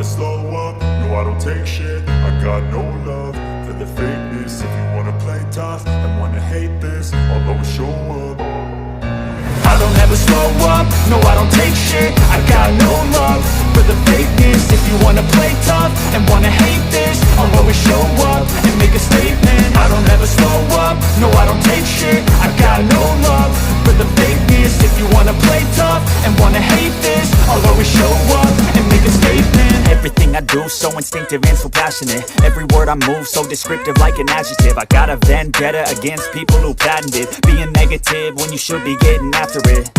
never slow up, no I don't take shit. I got no love for the fakeness. If you wanna play tough and wanna hate this, I'll always show up. I don't ever slow up, no I don't take shit. I got no love for the fakeness. If you wanna play tough and wanna hate this, I'll always show up and make a statement. I don't ever slow up, no I don't take shit. I got no love for the fakeness. If you wanna play tough and wanna hate this, I'll always show up and make a statement. Everything I do so instinctive and so passionate. Every word I move so descriptive like an adjective. I got a vendetta against people who patented being negative when you should be getting after it.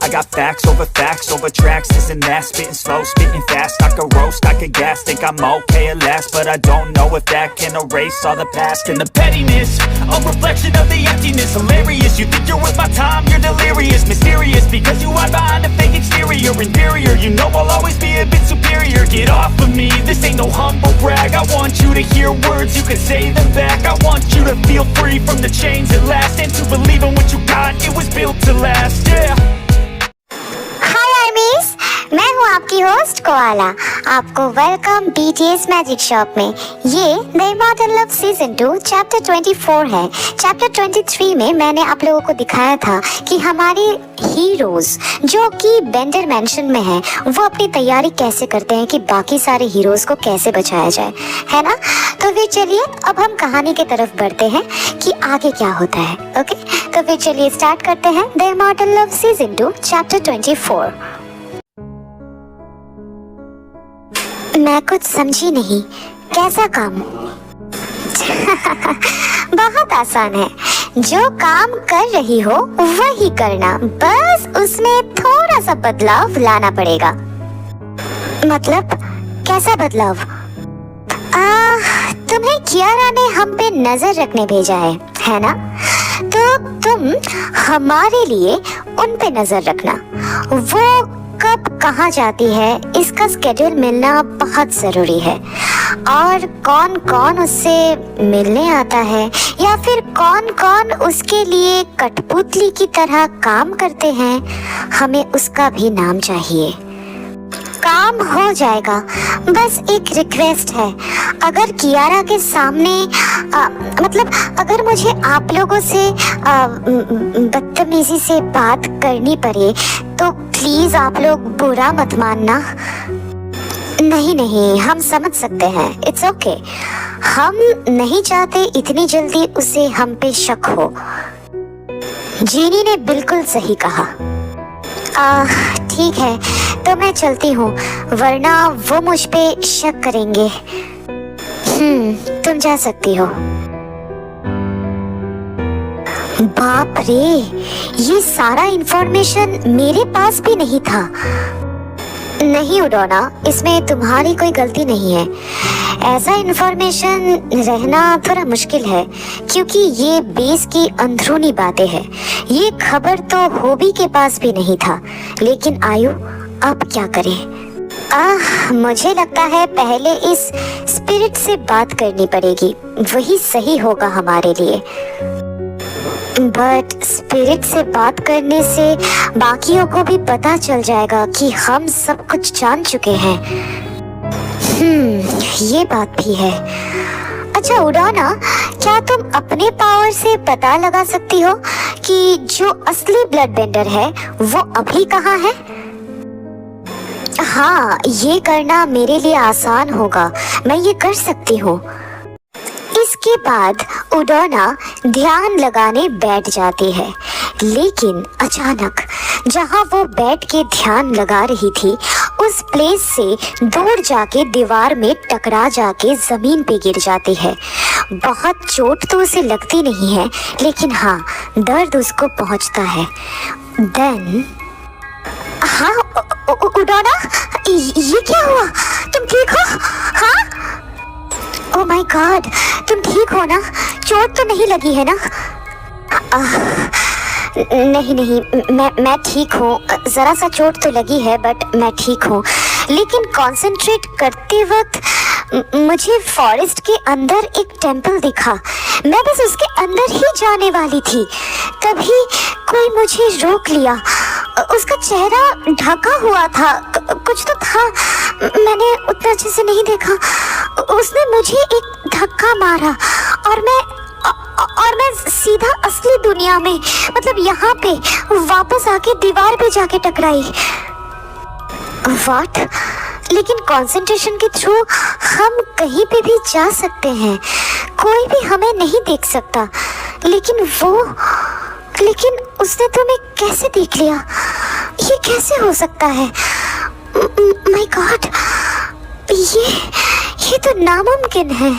I got facts over tracks, this and that. Spitting slow, spitting fast. I could roast, I could gas. Think I'm okay at last, but I don't know if that can erase all the past. And the pettiness, a reflection of the emptiness. Hilarious, you think you're worth my time, you're delirious. Mysterious, because you hide behind a fake exterior. Inferior, you know I'll always be a bit superior. Get off of me, this ain't no humble brag. I want you to hear words, you can say them back. I want you to feel free from the chains at last, and to believe in what you got, it was built to last, yeah. मैं हूँ आपकी host koala. आपको welcome BTS magic shop में। ये the immortal love season 2 chapter 24 है। Chapter 23 में मैंने आप लोगों को दिखाया था कि हमारे हीरोज जो कि बेंडर मैंशन में हैं वो अपनी तैयारी कैसे करते हैं कि बाकी सारे हीरोज को कैसे बचाया जाए, है ना। तो फिर चलिए अब हम कहानी की तरफ बढ़ते हैं कि आगे क्या होता है। ओके, तो फिर चलिए स्टार्ट करते हैं the immortal love season 2 chapter 24। मैं कुछ समझी नहीं, कैसा काम? बहुत आसान है, जो काम कर रही हो वही करना, बस उसमें थोड़ा सा बदलाव लाना पड़ेगा। मतलब कैसा बदलाव? तुम्हें कियारा ने हम पे नजर रखने भेजा है ना? तो तुम हमारे लिए उन पे नजर रखना। वो कब कहाँ जाती है इसका स्केड्यूल मिलना बहुत ज़रूरी है, और कौन कौन उससे मिलने आता है या फिर कौन कौन उसके लिए कठपुतली की तरह काम करते हैं, हमें उसका भी नाम चाहिए। काम हो जाएगा, बस एक रिक्वेस्ट है, अगर कियारा के सामने मतलब अगर मुझे आप लोगों से बदतमीजी से बात करनी पड़े तो प्लीज आप लोग बुरा मत मानना। नहीं, हम समझ सकते हैं, इट्स ओके। हम नहीं चाहते इतनी जल्दी उसे हम पे शक हो। जीनी ने बिल्कुल सही कहा। ठीक है, तो मैं चलती हूँ, वरना वो मुझ पे शक करेंगे। तुम जा सकती हो। बाप रे, ये सारा इंफॉर्मेशन मेरे पास भी नहीं था। नहीं उडोना, इसमें तुम्हारी कोई गलती नहीं है। ऐसा इंफॉर्मेशन रहना थोड़ा मुश्किल है क्योंकि ये बेस की अंदरूनी बातें हैं। ये खबर तो होबी के पास भी नहीं था, लेकिन आयु अब क्या करें? मुझे लगता है पहले इस स्पिरिट से बात करनी पड़ेगी, वही सही होगा हमारे लिए। बट स्पिरिट से बात करने से बाकियों को भी पता चल जाएगा कि हम सब कुछ जान चुके हैं। ये बात भी है। अच्छा उड़ाना, क्या तुम अपने पावर से पता लगा सकती हो कि जो असली ब्लड बेंडर है वो अभी कहाँ है? हाँ, ये करना मेरे लिए आसान होगा, मैं ये कर सकती हूँ। इसके बाद उडोना ध्यान लगाने बैठ जाती है, लेकिन अचानक जहाँ वो बैठ के ध्यान लगा रही थी उस प्लेस से दूर जाके दीवार में टकरा जाके जमीन पे गिर जाती है। बहुत चोट तो उसे लगती नहीं है, लेकिन हाँ दर्द उसको पहुँचता है। देन हाँ उडोना, ये क्या हुआ? तुम ठीक हो? हाँ? ओह माय गॉड, तुम ठीक हो ना? चोट तो नहीं लगी है ना? नहीं, मैं ठीक हूँ। ज़रा सा चोट तो लगी है बट मैं ठीक हूँ। लेकिन कंसंट्रेट करते वक्त मुझे फॉरेस्ट के अंदर एक टेंपल दिखा। मैं बस उसके अंदर ही जाने वाली थी, तभी कोई मुझे रोक लिया उसका चेहरा ढका हुआ था, कुछ तो था, मैंने उतना अच्छे से नहीं देखा। उसने मुझे एक धक्का मारा और मैं सीधा असली दुनिया में, मतलब यहाँ पे वापस आके दीवार पे जाके टकराई। व्हाट? लेकिन कंसंट्रेशन के थ्रू हम कहीं पे भी जा सकते हैं, कोई भी हमें नहीं देख सकता। लेकिन उसने तुम्हें कैसे देख लिया? ये कैसे हो सकता है? माय गॉड, ये तो नामुमकिन है।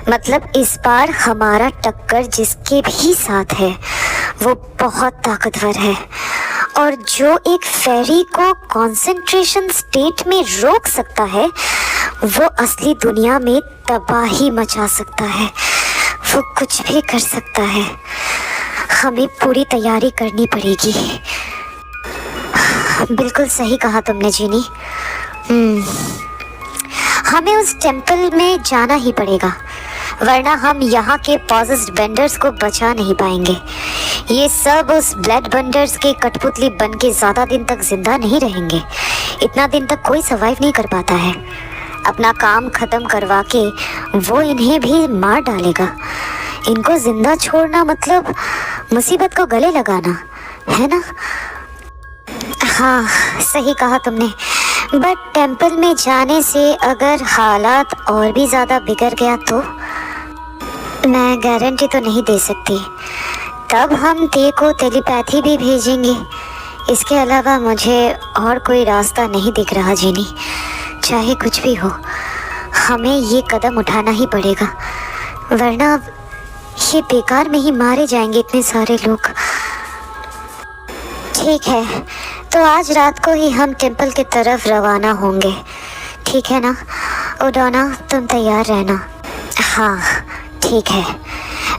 मतलब इस बार हमारा टक्कर जिसके भी साथ है वो बहुत ताकतवर है, और जो एक फेरी को कंसंट्रेशन स्टेट में रोक सकता है वो असली दुनिया में तबाही मचा सकता है। वो कुछ भी कर सकता है। हमें पूरी तैयारी करनी पड़ेगी। बिल्कुल सही कहा तुमने जीनी। हमें उस टेंपल में जाना ही पड़ेगा, वरना हम यहाँ के पॉसेस्ड बेंडर्स को बचा नहीं पाएंगे। ये सब उस ब्लड बेंडर्स के कठपुतली बन के ज़्यादा दिन तक जिंदा नहीं रहेंगे। इतना दिन तक कोई सर्वाइव नहीं कर पाता है। अपना काम ख़त्म करवा के वो इन्हें भी मार डालेगा। इनको जिंदा छोड़ना मतलब मुसीबत को गले लगाना है ना? हाँ, सही कहा तुमने। बट टेंपल में जाने से अगर हालात और भी ज़्यादा बिगड़ गया तो? मैं गारंटी तो नहीं दे सकती। तब हम ते को टेलीपैथी भी भेजेंगे। इसके अलावा मुझे और कोई रास्ता नहीं दिख रहा जीनी। चाहे कुछ भी हो, हमें ये कदम उठाना ही पड़ेगा, वरना ये बेकार में ही मारे जाएंगे इतने सारे लोग। ठीक है, तो आज रात को ही हम टेंपल की तरफ रवाना होंगे, ठीक है ना? ओडोना, तुम तैयार रहना। हाँ ठीक है,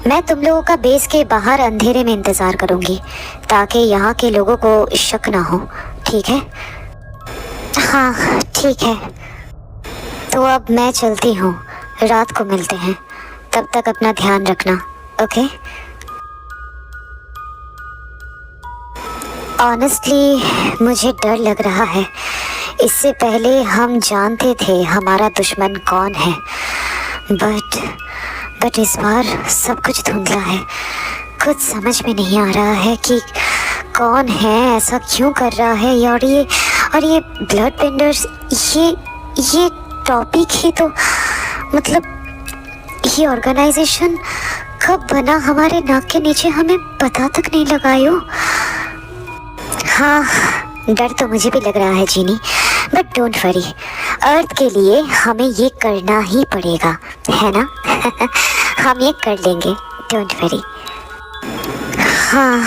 मैं तुम लोगों का बेस के बाहर अंधेरे में इंतज़ार करूँगी ताकि यहाँ के लोगों को शक ना हो, ठीक है? हाँ ठीक है, तो अब मैं चलती हूँ। रात को मिलते हैं, तब तक अपना ध्यान रखना, ओके? ऑनेस्टली मुझे डर लग रहा है। इससे पहले हम जानते थे हमारा दुश्मन कौन है, बट इस बार सब कुछ धुंधला है। कुछ समझ में नहीं आ रहा है कि कौन है, ऐसा क्यों कर रहा है। और ये ब्लड बेंडर्स, ये टॉपिक ही तो, मतलब ये ऑर्गेनाइजेशन कब बना हमारे नाक के नीचे हमें पता तक नहीं लगायो। हाँ, डर तो मुझे भी लग रहा है जीनी, बट डोंट वरी, अर्थ के लिए हमें ये करना ही पड़ेगा, है ना? हम ये कर लेंगे, डोंट वरी। हाँ,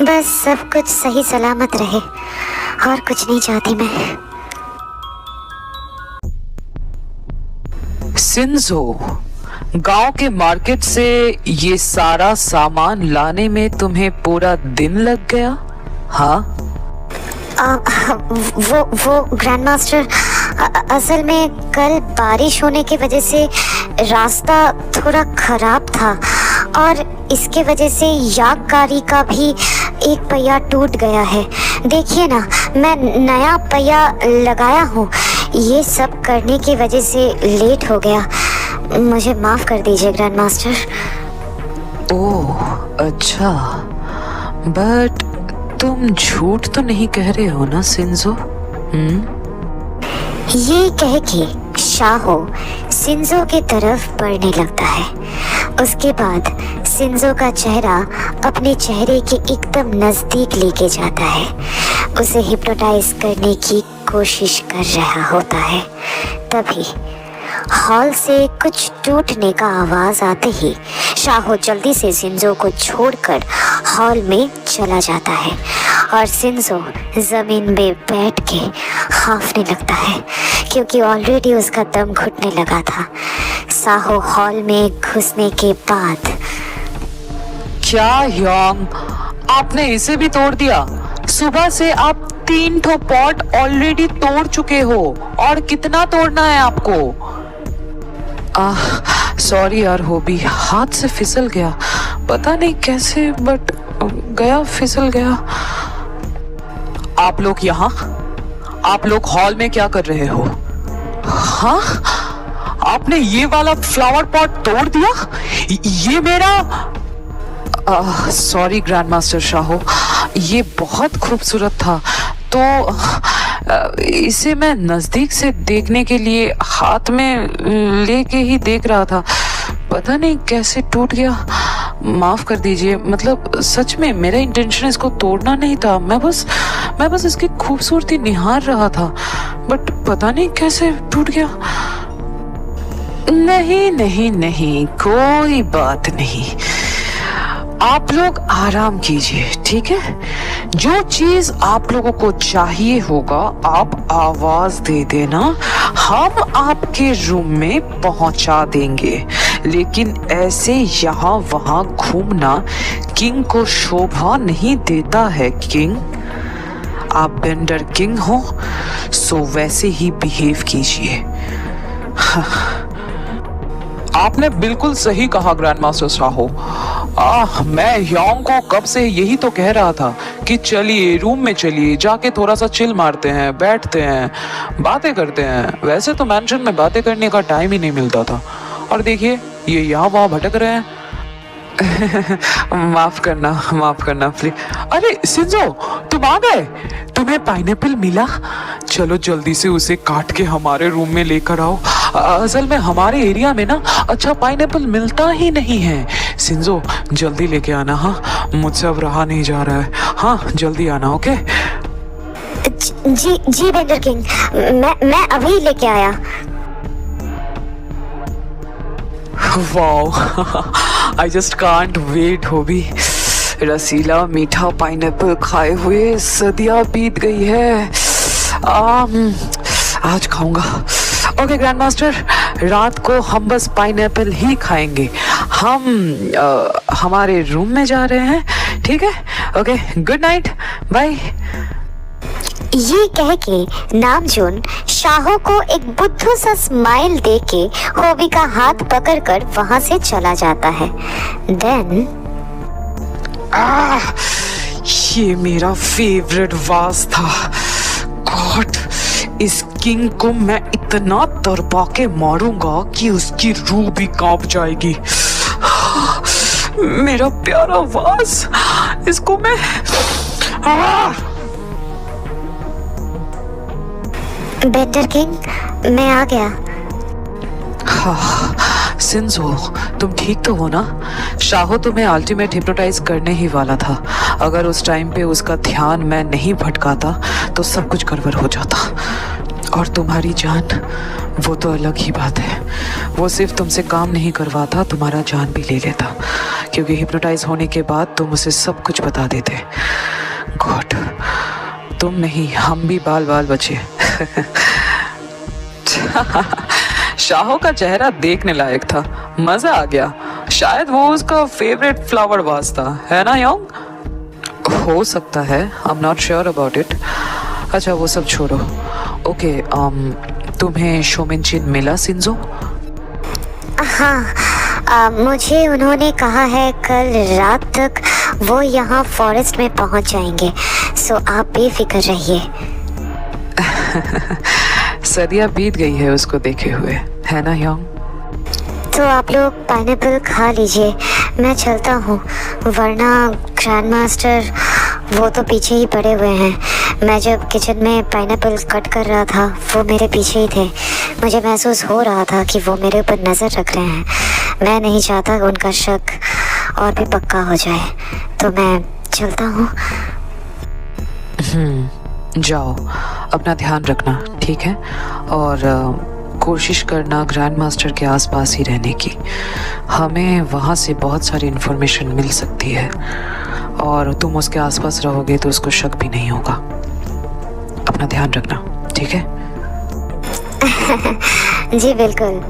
बस सब कुछ सही सलामत रहे, और कुछ नहीं चाहती मैं। शिंजो, गांव के मार्केट से ये सारा सामान लाने में तुम्हें पूरा दिन लग गया? हाँ? वो ग्रैंड मास्टर, असल में कल बारिश होने की वजह से रास्ता थोड़ा खराब था, और इसके वजह से याककारी का भी एक पहिया टूट गया है। देखिए ना, मैं नया पहिया लगाया हूँ। ये सब करने की वजह से लेट हो गया, मुझे माफ़ कर दीजिए ग्रैंड मास्टर। ओह अच्छा, बट तुम झूठ तो नहीं कह रहे हो ना शिंजो? ये कह के शाहो शिंजो की तरफ बढ़ने लगता है। उसके बाद शिंजो का चेहरा अपने चेहरे के एकदम नज़दीक लेके जाता है, उसे हिप्नोटाइज करने की कोशिश कर रहा होता है। तभी हॉल से कुछ टूटने का आवाज़ आते ही शाहो जल्दी से शिंजो को छोड़कर हॉल में चला जाता है, और शिंजो ज़मीन में बैठ के हांफने लगता है, क्योंकि ऑलरेडी उसका दम घुटने लगा था। शाहो हॉल में घुसने के बाद, क्या ह्योंग, आपने इसे भी तोड़ दिया? सुबह से आप 3 ठो पॉट ऑलरेडी तोड़ चुके हो, और कितना तोड़ना है आपको? सॉरी यार होबी, हाथ से फिसल गया, पता नहीं कैसे, बट गया, फिसल गया। आप लोग यहाँ, आप लोग हॉल में क्या कर रहे हो? हाँ, आपने ये वाला फ्लावर पॉट तोड़ दिया? ये मेरा सॉरी ग्रैंड मास्टर शाहो, ये बहुत खूबसूरत था, तो इसे मैं नजदीक से देखने के लिए हाथ में लेके ही देख रहा था, पता नहीं कैसे टूट गया। माफ कर दीजिए, मतलब सच में मेरा इंटेंशन इसको तोड़ना नहीं था, मैं बस इसकी खूबसूरती निहार रहा था, बट पता नहीं कैसे टूट गया। नहीं नहीं नहीं, कोई बात नहीं, आप लोग आराम कीजिए, ठीक है? जो चीज आप लोगों को चाहिए होगा आप आवाज दे देना, हम आपके रूम में पहुंचा देंगे, लेकिन ऐसे यहाँ वहां घूमना किंग को शोभा नहीं देता है। किंग, आप बेंडर किंग हो, सो वैसे ही बिहेव कीजिए। आपने बिल्कुल सही कहा ग्रैंड मास्टर शाहो। मैं योंग को कब से यही तो कह रहा था कि चलिए रूम में चलिए, जाके थोड़ा सा चिल मारते हैं, बैठते हैं, बातें करते हैं। वैसे तो मैंशन में बातें करने का टाइम ही नहीं मिलता था, और देखिए ये यहाँ वहाँ भटक रहे हैं। माफ करना प्लीज। अरे सिंजो, तुम आ गए? तुम्हें पाइनएप्पल मिला? चलो जल्दी से उसे काट के हमारे रूम में लेकर आओ। असल में हमारे एरिया में ना अच्छा पाइनएप्पल मिलता ही नहीं है। सिंजो जल्दी लेके आना, हाँ मुझसे अब रहा नहीं जा रहा है। हाँ जल्दी आना, ओके? जी जी बेंडर किंग, मैं अभी लेके आया। Wow, I just can't wait होबी। रसीला मीठा पाइनएप्पल खाए हुए सदियां बीत गई है। आज खाऊंगा। ओके ग्रैंड मास्टर, रात को हम बस पाइनएप्पल ही खाएंगे। हम हमारे रूम में जा रहे हैं, ठीक है? Okay, good night, bye. ये कह के नामजून शाहो को एक बुद्धू सा स्माइल देके होबी का हाथ पकड़कर वहां से चला जाता है। देन ये मेरा फेवरेट वास था। गॉड, इस किंग को मैं इतना दरपा के मारूंगा कि उसकी रूह भी कांप जाएगी। मेरा प्यारा वास, इसको मैं बेंडर किंग, मैं आ गया। सिंजो, तुम ठीक तो हो ना? शाहो तुम्हें अल्टीमेट हिप्नोटाइज करने ही वाला था। अगर उस टाइम पे उसका ध्यान मैं नहीं भटकाता तो सब कुछ गड़बड़ हो जाता। और तुम्हारी जान, वो तो अलग ही बात है। वो सिर्फ तुमसे काम नहीं करवाता, तुम्हारा जान भी ले लेता, क्योंकि हिप्नोटाइज होने के बाद तुम उसे सब कुछ बता देते। गॉड, तुम नहीं, हम भी बाल बाल बचे। शाहो का चेहरा देखने लायक था, मजा आ गया। शायद वो उसका फेवरेट फ्लावर वास था, है ना योंग? हो सकता है, I am not sure about it. अच्छा वो सब छोड़ो। ओके, तुम्हें शोमिनचिन मिला सिंजो? हाँ, मुझे उन्होंने कहा है कल रात तक वो यहाँ फॉरेस्ट में पहुँच जाएंगे, सो आप बेफिक्र रहिए। सदियां बीत गई है उसको देखे हुए, है ना योंग? तो आप लोग पाइनएप्पल खा लीजिए, मैं चलता हूँ, वरना ग्रैंड मास्टर वो तो पीछे ही पड़े हुए हैं। मैं जब किचन में पाइनएप्पल कट कर रहा था वो मेरे पीछे ही थे। मुझे महसूस हो रहा था कि वो मेरे ऊपर नज़र रख रहे हैं। मैं नहीं चाहता उनका शक और भी पक्का हो जाए, तो मैं चलता हूँ। जाओ, अपना ध्यान रखना, ठीक है? और कोशिश करना ग्रैंड मास्टर के आसपास ही रहने की। हमें वहाँ से बहुत सारी इन्फॉर्मेशन मिल सकती है, और तुम उसके आसपास रहोगे तो उसको शक भी नहीं होगा। अपना ध्यान रखना, ठीक है? जी बिल्कुल।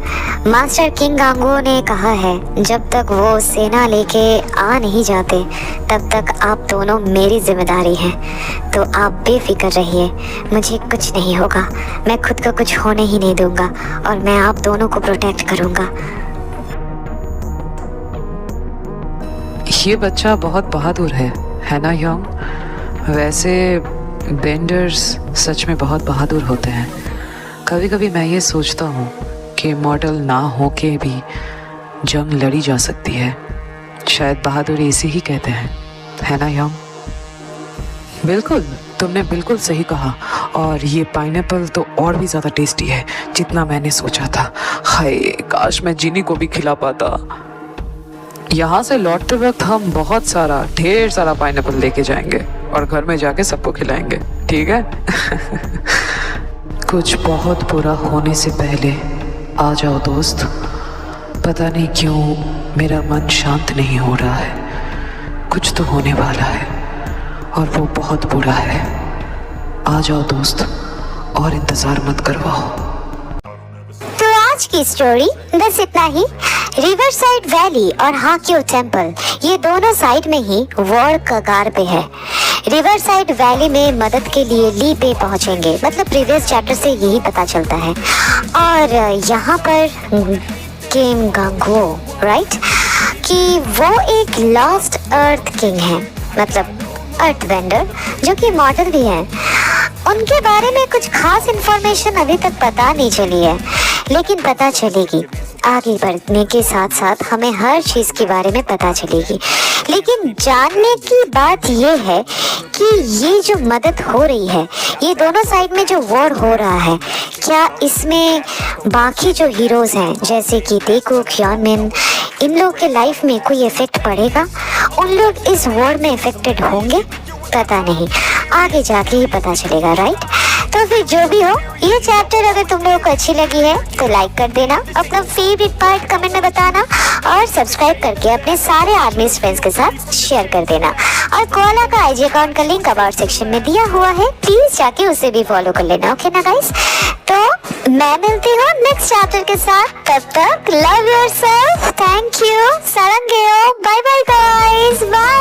मास्टर किंग गांगो ने कहा है जब तक वो सेना लेके आ नहीं जाते तब तक आप दोनों मेरी जिम्मेदारी हैं, तो आप बेफिक्र रहिए, मुझे कुछ नहीं होगा। मैं खुद को कुछ होने ही नहीं दूंगा और मैं आप दोनों को प्रोटेक्ट करूंगा। ये बच्चा बहुत बहादुर है ना योंग? वैसे बेंडर्स सच में बहुत बहादुर होते हैं। कभी कभी मैं ये सोचता हूँ कि मॉडल ना हो के भी जंग लड़ी जा सकती है। शायद बहादुरी इसी ही कहते हैं, है ना योंग? बिल्कुल, तुमने बिल्कुल सही कहा। और ये पाइनएप्पल तो और भी ज़्यादा टेस्टी है जितना मैंने सोचा था। हाय, काश मैं जिनी को भी खिला पाता। यहाँ से लौटते वक्त हम ढेर सारा पाइनएप्पल लेके जाएंगे और घर में जाके सबको खिलाएंगे, ठीक है? कुछ बहुत बुरा होने से पहले आ जाओ दोस्त। पता नहीं क्यों मेरा मन शांत नहीं हो रहा है। कुछ तो होने वाला है और वो बहुत बुरा है। आ जाओ दोस्त और इंतजार मत करवाओ। तो आज की स्टोरी बस इतना ही। रिवर साइड वैली और हाक्यो टेम्पल ये दोनों साइड में ही वॉर कगार पे है। रिवर साइड वैली में मदद के लिए ली पे पहुंचेंगे, मतलब प्रीवियस चैप्टर से यही पता चलता है। और यहाँ पर किम गंगो राइट कि वो एक लॉस्ट अर्थ किंग है, मतलब अर्थ वेंडर जो कि मॉडल भी हैं। उनके बारे में कुछ खास इन्फॉर्मेशन अभी तक पता नहीं चली है, लेकिन पता चलेगी। आगे बढ़ने के साथ साथ हमें हर चीज़ के बारे में पता चलेगी। लेकिन जानने की बात ये है कि ये जो मदद हो रही है, ये दोनों साइड में जो वॉर हो रहा है, क्या इसमें बाकी जो हीरोज़ हैं जैसे कि देखो क्योनमिन, इन लोग के लाइफ में कोई इफेक्ट पड़ेगा? उन लोग इस वॉर में इफेक्टेड होंगे? पता नहीं, आगे जाके ही पता चलेगा, राइट? तो फिर जो भी हो, ये चैप्टर अगर तुम लोगों को अच्छी लगी है तो लाइक कर देना, अपना फेवरेट पार्ट कमेंट में बताना और सब्सक्राइब करके अपने सारे आर्मी फ्रेंड्स के साथ शेयर कर देना। और कोला का आईजी अकाउंट का लिंक अबाउट सेक्शन में दिया हुआ है, प्लीज जाके उसे भी फॉलो कर लेना, ओके ना गाइस? तो मैं मिलती हूँ नेक्स्ट चैप्टर के साथ, तब तक लव योरसेल्फ, थैंक यू, सारंगेओ, बाय बाय गाइस, बाय।